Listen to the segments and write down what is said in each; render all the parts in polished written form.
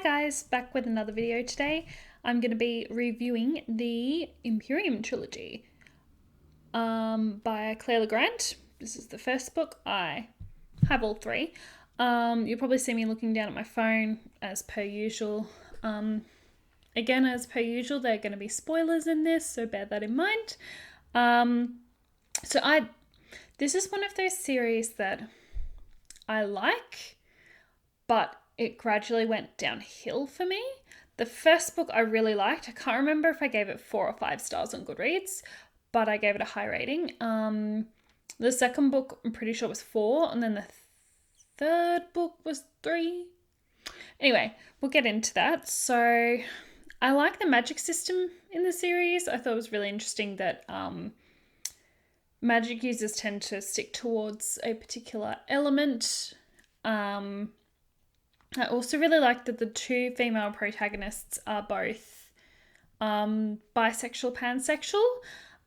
Guys, back with another video today. I'm going to be reviewing the Empirium Trilogy by Claire Legrand. This is the first book. I have all three. You'll probably see me looking down at my phone as per usual. Again, as per usual, there are going to be spoilers in this, so bear that in mind. This is one of those series that I like, but it gradually went downhill for me. The first book I really liked. I can't remember if I gave it 4 or 5 stars on Goodreads, but I gave it a high rating. The second book, I'm pretty sure, was 4, and then the third book was 3. Anyway, we'll get into that. So I like the magic system in the series. I thought it was really interesting that magic users tend to stick towards a particular element. I also really like that the two female protagonists are both bisexual, pansexual,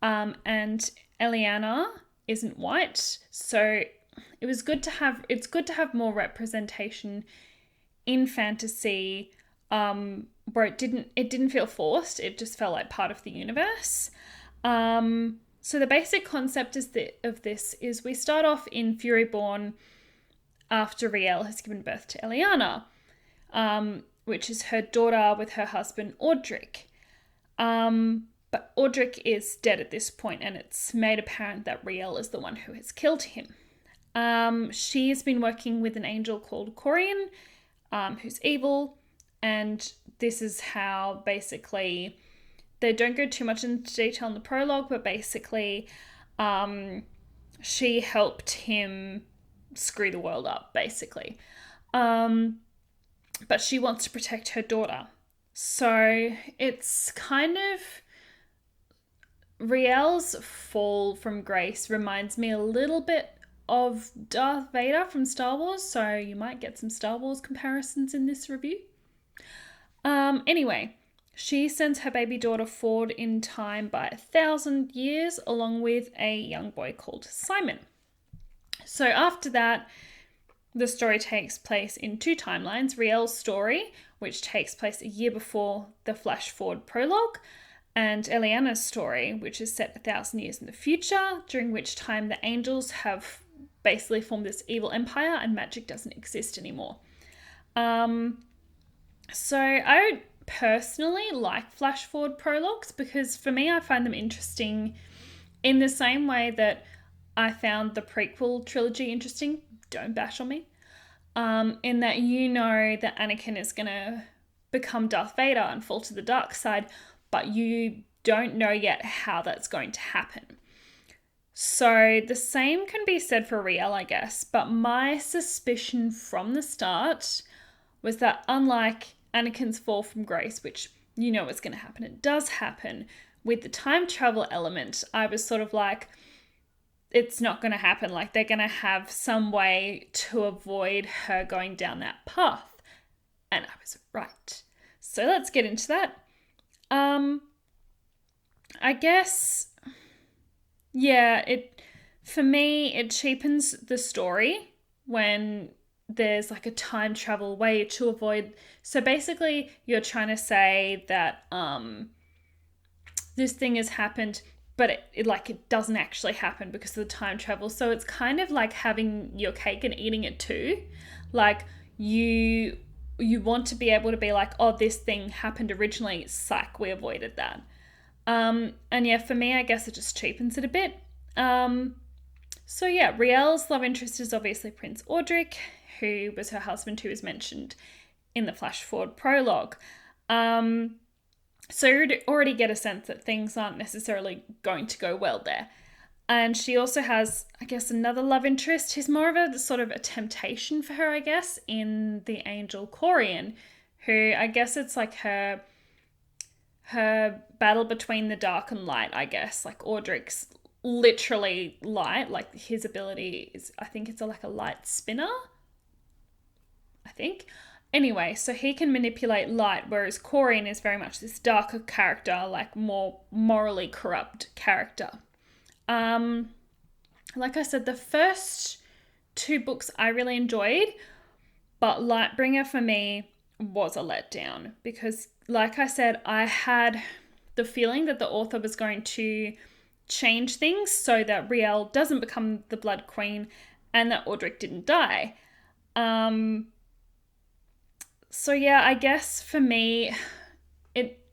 and Eliana isn't white. So it's good to have more representation in fantasy, where it didn't feel forced. It just felt like part of the universe. So the basic concept of this is we start off in Furyborn after Riel has given birth to Eliana, which is her daughter with her husband Audric. But Audric is dead at this point, and it's made apparent that Riel is the one who has killed him. She has been working with an angel called Corian, who's evil, and this is how basically, they don't go too much into detail in the prologue, but basically she helped him screw the world up, basically. But she wants to protect her daughter. So it's kind of, Riel's fall from grace reminds me a little bit of Darth Vader from Star Wars, so you might get some Star Wars comparisons in this review. Anyway, she sends her baby daughter forward in time by 1,000 years, along with a young boy called Simon. So after that, the story takes place in 2 timelines. Riel's story, which takes place a year before the flash forward prologue, and Eliana's story, which is set 1,000 years in the future, during which time the angels have basically formed this evil empire and magic doesn't exist anymore. So I personally like flash forward prologues because for me, I find them interesting in the same way that I found the prequel trilogy interesting. Don't bash on me. In that you know that Anakin is going to become Darth Vader and fall to the dark side, but you don't know yet how that's going to happen. So the same can be said for Riel, I guess, but my suspicion from the start was that unlike Anakin's fall from grace, which you know is going to happen, it does happen, with the time travel element, I was sort of like, it's not going to happen. Like, they're going to have some way to avoid her going down that path. And I was right. So let's get into that. I guess, yeah, for me, it cheapens the story when there's like a time travel way to avoid. So basically, you're trying to say that this thing has happened, but it doesn't actually happen because of the time travel. So it's kind of like having your cake and eating it too. Like, you want to be able to be like, oh, this thing happened originally, psych, we avoided that. And yeah, for me, I guess it just cheapens it a bit. So yeah, Riel's love interest is obviously Prince Audric, who was her husband, who was mentioned in the flash forward prologue. So you already get a sense that things aren't necessarily going to go well there. And she also has, I guess, another love interest. He's more of a sort of a temptation for her, I guess, in the angel Corian, who I guess it's like her battle between the dark and light, I guess. Like, Audric's literally light, like his ability is, I think it's like a light spinner, I think. Anyway, so he can manipulate light, whereas Corian is very much this darker character, like more morally corrupt character. Like I said, the first 2 books I really enjoyed, but Lightbringer for me was a letdown because, like I said, I had the feeling that the author was going to change things so that Riel doesn't become the Blood Queen and that Audric didn't die. So yeah, I guess for me, it,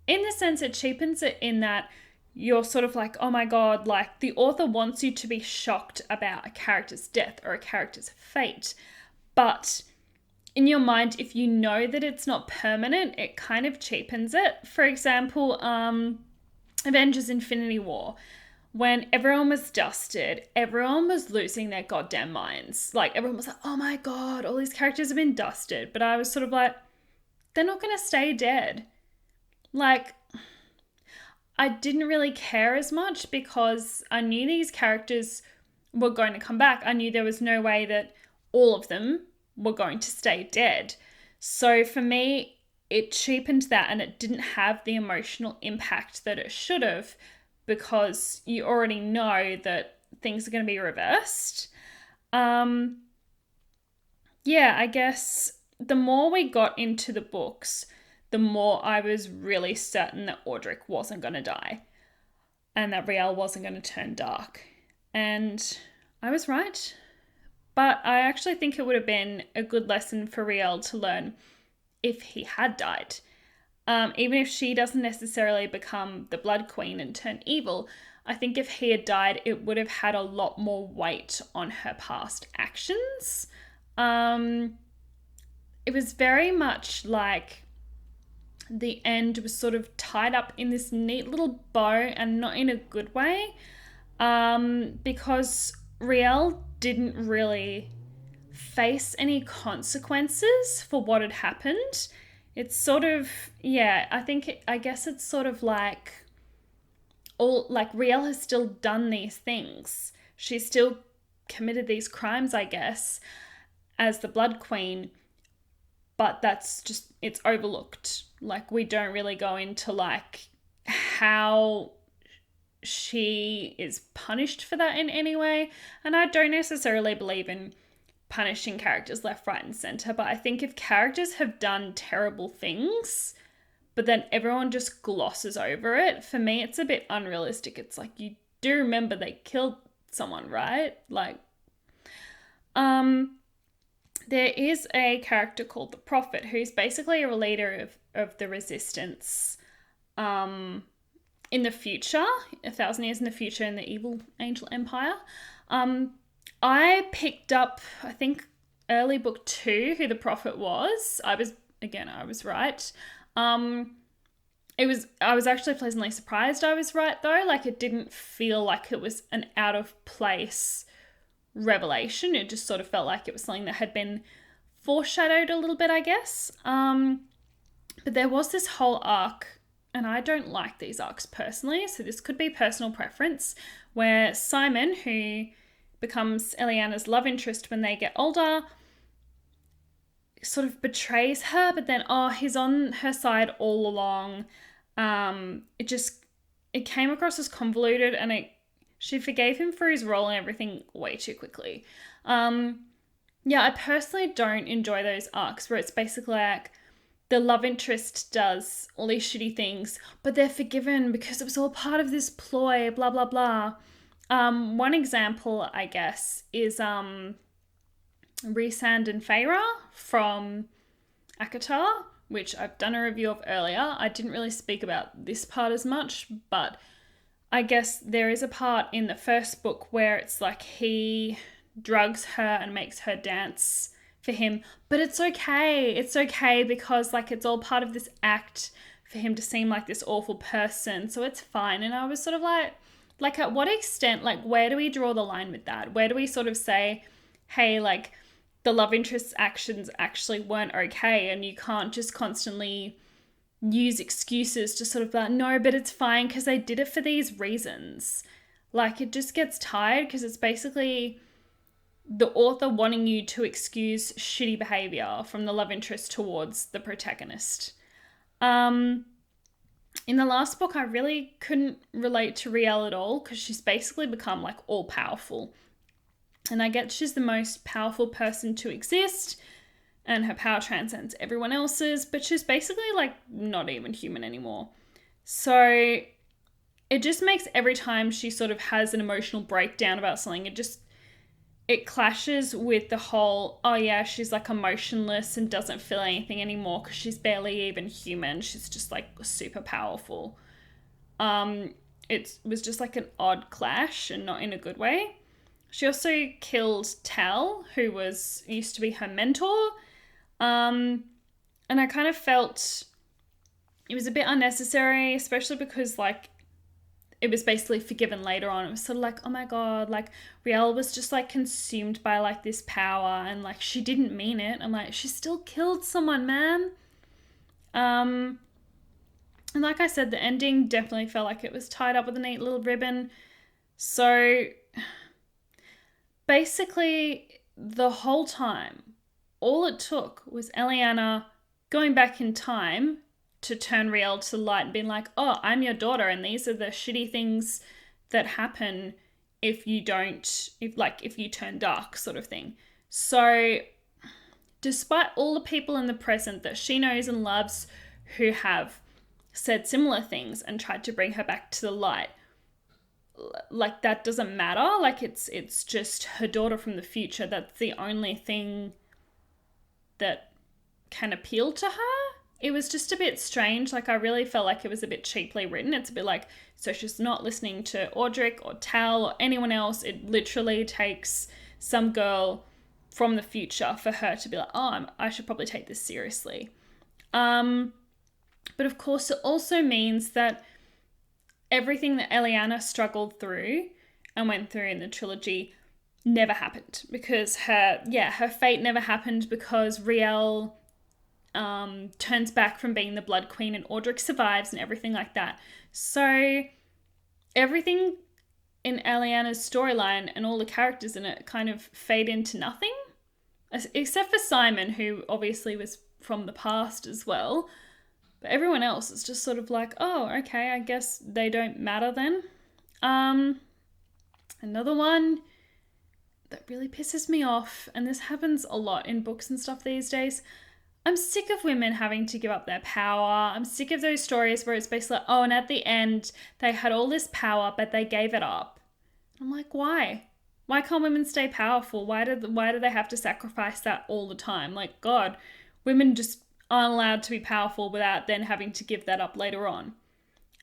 in the sense, it cheapens it in that you're sort of like, oh my god, like the author wants you to be shocked about a character's death or a character's fate. But in your mind, if you know that it's not permanent, it kind of cheapens it. For example, Avengers Infinity War. When everyone was dusted, everyone was losing their goddamn minds. Like, everyone was like, oh my god, all these characters have been dusted. But I was sort of like, they're not going to stay dead. Like, I didn't really care as much because I knew these characters were going to come back. I knew there was no way that all of them were going to stay dead. So for me, it cheapened that and it didn't have the emotional impact that it should have because you already know that things are going to be reversed. Yeah, I guess the more we got into the books, the more I was really certain that Audric wasn't going to die and that Riel wasn't going to turn dark. And I was right. But I actually think it would have been a good lesson for Riel to learn if he had died. Even if she doesn't necessarily become the Blood Queen and turn evil, I think if he had died, it would have had a lot more weight on her past actions. It was very much like the end was sort of tied up in this neat little bow and not in a good way, because Riel didn't really face any consequences for what had happened. It's sort of, yeah, I guess it's sort of like Riel has still done these things. She's still committed these crimes, I guess, as the Blood Queen, but that's just, it's overlooked. Like, we don't really go into like how she is punished for that in any way. And I don't necessarily believe in punishing characters left, right, and center, but I think if characters have done terrible things, but then everyone just glosses over it, for me, it's a bit unrealistic. It's like, you do remember they killed someone, right? Like, there is a character called the Prophet who's basically a leader of the resistance in the future, 1,000 years in the future, in the evil angel empire. I picked up, I think, early book 2, who the Prophet was. I was right. I was actually pleasantly surprised I was right, though. Like, it didn't feel like it was an out of place revelation. It just sort of felt like it was something that had been foreshadowed a little bit, I guess. But there was this whole arc, and I don't like these arcs personally, so this could be personal preference, where Simon, who becomes Eliana's love interest when they get older, sort of betrays her, but then, he's on her side all along. It came across as convoluted, and she forgave him for his role and everything way too quickly. Yeah, I personally don't enjoy those arcs where it's basically like the love interest does all these shitty things, but they're forgiven because it was all part of this ploy, blah, blah, blah. One example, I guess, is Rhysand and Feyre from ACOTAR, which I've done a review of earlier. I didn't really speak about this part as much, but I guess there is a part in the first book where it's like he drugs her and makes her dance for him, but it's okay. It's okay because like it's all part of this act for him to seem like this awful person, so it's fine. And I was sort of like at what extent, like where do we draw the line with that? Where do we sort of say, hey, like the love interest's actions actually weren't okay and you can't just constantly use excuses to sort of like, no, but it's fine because they did it for these reasons. Like, it just gets tired because it's basically the author wanting you to excuse shitty behavior from the love interest towards the protagonist. In the last book, I really couldn't relate to Riel at all because she's basically become like all powerful. And I get she's the most powerful person to exist. and her power transcends everyone else's, but she's basically like not even human anymore. So it just makes every time she sort of has an emotional breakdown about something, it clashes with the whole, oh yeah, she's like emotionless and doesn't feel anything anymore because she's barely even human. She's just like super powerful. It was just like an odd clash and not in a good way. She also killed Tal, who used to be her mentor. And I kind of felt it was a bit unnecessary, especially because like it was basically forgiven later on. It was sort of like, oh my god, like Riel was just like consumed by like this power and like she didn't mean it. I'm like, she still killed someone, man. And like I said, the ending definitely felt like it was tied up with a neat little ribbon. So basically, the whole time, all it took was Eliana going back in time to turn Riel to light and being like, oh, I'm your daughter, and these are the shitty things that happen if you turn dark, sort of thing. So despite all the people in the present that she knows and loves who have said similar things and tried to bring her back to the light, like that doesn't matter. Like it's just her daughter from the future. That's the only thing that can appeal to her. It was just a bit strange. Like I really felt like it was a bit cheaply written. It's a bit like, so she's not listening to Audric or Tal or anyone else. It literally takes some girl from the future for her to be like, oh, I should probably take this seriously. But of course, it also means that everything that Eliana struggled through and went through in the trilogy never happened, because her fate never happened, because Riel turns back from being the Blood Queen and Audric survives and everything like that. So everything in Eliana's storyline and all the characters in it kind of fade into nothing, except for Simon, who obviously was from the past as well. But everyone else is just sort of like, oh, okay, I guess they don't matter then. Another one that really pisses me off, and this happens a lot in books and stuff these days, I'm sick of women having to give up their power. I'm sick of those stories where it's basically like, oh, and at the end, they had all this power, but they gave it up. I'm like, why? Why can't women stay powerful? Why do they have to sacrifice that all the time? Like, God, women just aren't allowed to be powerful without then having to give that up later on.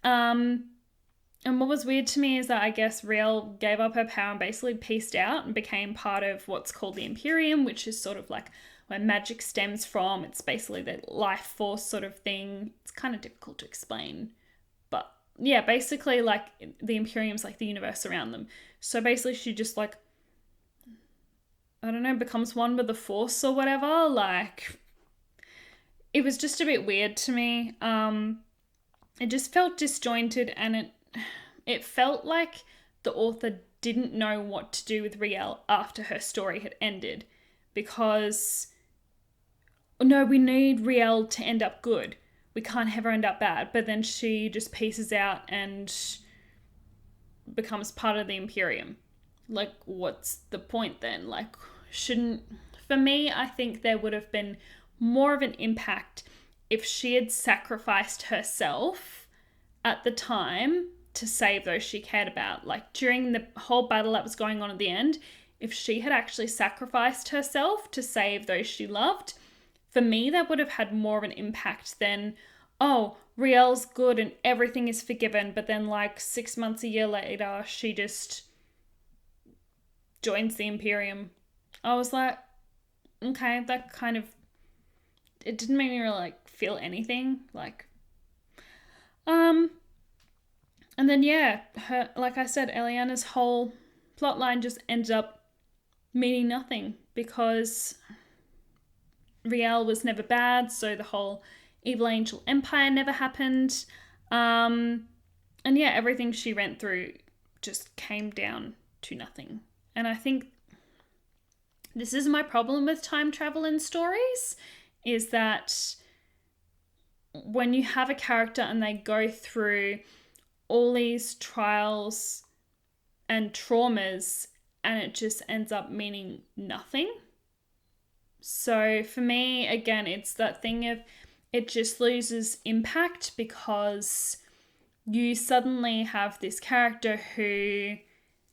And what was weird to me is that I guess Riel gave up her power and basically peaced out and became part of what's called the Empirium, which is sort of like where magic stems from. It's basically the life force sort of thing. It's kind of difficult to explain. But yeah, basically like the Imperium's like the universe around them. So basically she just like, I don't know, becomes one with the force or whatever. Like, it was just a bit weird to me. It just felt disjointed, and it felt like the author didn't know what to do with Riel after her story had ended, because no, we need Riel to end up good. We can't have her end up bad. But then she just pieces out and becomes part of the Imperium. Like, what's the point then? Like, for me, I think there would have been more of an impact if she had sacrificed herself at the time to save those she cared about. Like, during the whole battle that was going on at the end, if she had actually sacrificed herself to save those she loved, for me, that would have had more of an impact than, oh, Riel's good and everything is forgiven, but then like 6 months, a year later, she just joins the Imperium. I was like, okay, that kind of, it didn't make me really like feel anything. Like, and then yeah, her, like I said, Eliana's whole plotline just ended up meaning nothing, because Riel was never bad, so the whole Evil Angel Empire never happened. And yeah, everything she went through just came down to nothing. And I think this is my problem with time travel in stories, is that when you have a character and they go through all these trials and traumas and it just ends up meaning nothing, So for me, again, it's that thing of it just loses impact because you suddenly have this character who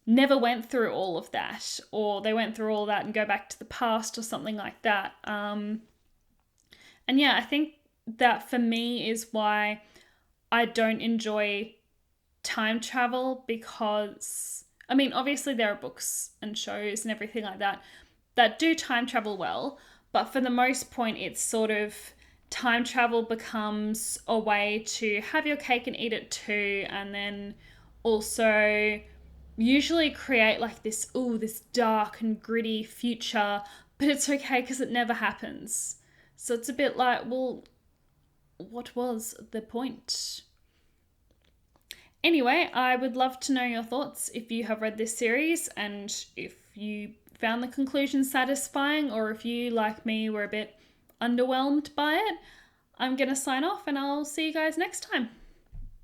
never went through all of that, or they went through all that and go back to the past or something like that. And yeah, I think that for me is why I don't enjoy time travel, because I mean, obviously there are books and shows and everything like that that do time travel well, but for the most point, it's sort of time travel becomes a way to have your cake and eat it too, and then also usually create like this dark and gritty future, but it's okay because it never happens. So it's a bit like, well, what was the point? Anyway, I would love to know your thoughts if you have read this series and if you found the conclusion satisfying, or if you, like me, were a bit underwhelmed by it. I'm going to sign off and I'll see you guys next time.